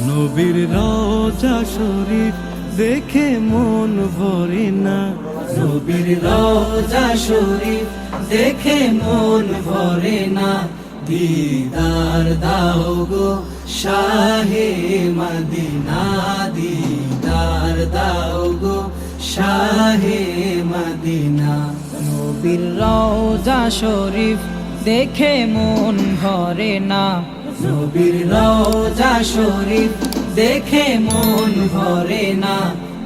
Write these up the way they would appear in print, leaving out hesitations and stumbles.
নবীর রওজা শরীফ দেখে মন ভরে না, নবীর রওজা শরীফ দেখে মন ভরে না। দিদার দাও গো শাহে মদিনা, দিদার দাও গো শাহে মদিনা। নবীর রওজা শরীফ দেখে মন ভরে না, নবীর রওজা শরীফ দেখে মন ভরে না।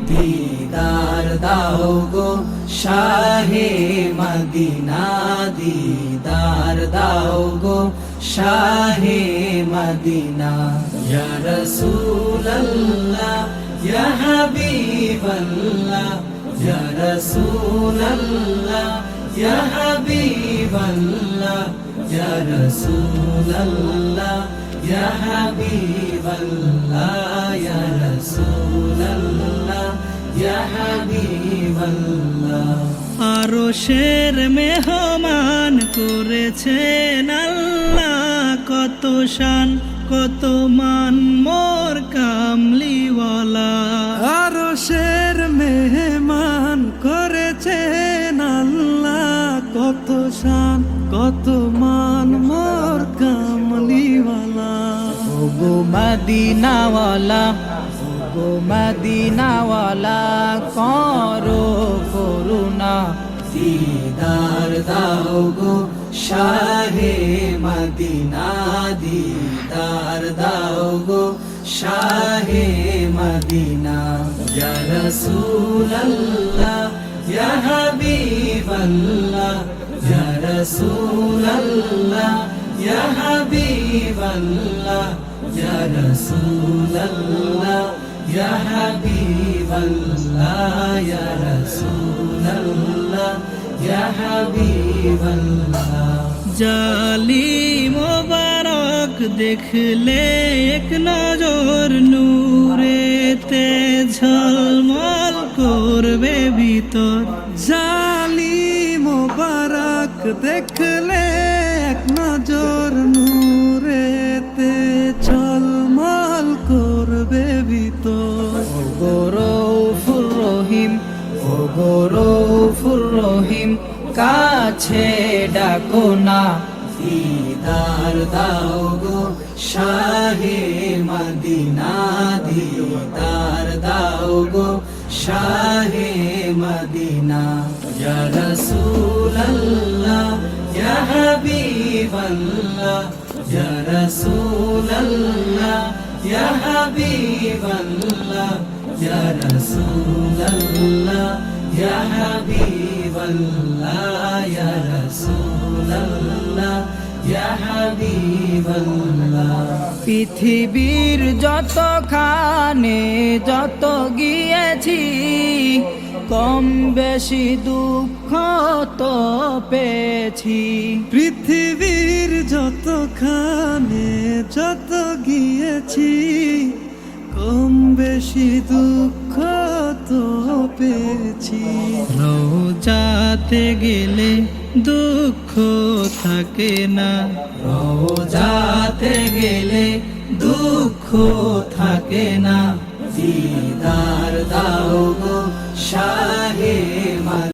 দিদার দাও গো শাহে মদিনা, দিদার দাও গো শাহে মদিনা। ইয়া রাসূলুল্লাহ ইয়া হাবিবাল্লাহ, ইয়া রাসূলুল্লাহ ইয়া হাবিবাল্লাহ, ইয়া রাসূলুল্লাহ ইয়া হাবিবাল্লাহ, ইয়া রাসূলুল্লাহ ইয়া হাবিবাল্লাহ। আরশের মেহমান করেছেন আল্লাহ, কত শান কত মান মোর কামলিওয়ালা। আরশের মেহমান করেছেন আল্লাহ, কত শান কত মান মোর কামলিওয়ালা। ওগো মদিনাওয়ালা, ওগো মদিনাওয়ালা করো করুণা। দিদার দাও গো শাহে মদিনা, দিদার দাও গো শাহে মদিনা। ইয়া রাসূলুল্লাহ ইয়া হাবিবাল্লাহ, ইয়া রাসূলুল্লাহ ইয়া হাবিবাল্লাহ, ইয়া রাসূলুল্লাহ ইয়া হাবিবাল্লাহ, ইয়া রাসূলুল্লাহ ইয়া হাবিবাল্লাহ। জালি মোবারক দেখলে এক নজর নূরেতে ঝলমল করবে ভিতর। জালি মোবারক দেখলে এক নজর নূরেতে ঝলমল করবে ভিতর। ওগো রউফুর রহিম, ওগো রউফুর রহিম কাছে ডাকো না। দিদার দাও গো শাহে মদিনা, দিদার দাও গো শাহে মদিনা। ইয়া রাসূলুল্লাহ ইয়া হাবিবাল্লাহ, ইয়া রাসূলুল্লাহ ইয়া হাবিবাল্লাহ, ইয়া রাসূলুল্লাহ ইয়া হাবিবাল্লাহ, ইয়া রাসূলুল্লাহ ইয়া হাবিবাল্লাহ। পৃথিবীর যতখানে যত গিয়েছি, কম বেশি দুঃখ তো পেয়েছি। পৃথিবীর যতখানে যত গিয়েছি, কম বেশি দুঃখ তো পেয়েছি। রওজাতে গেলে দুঃখ থাকে না, রওজাতে গেলে দুঃখ থাকে না। দিদার দাও গো শাহে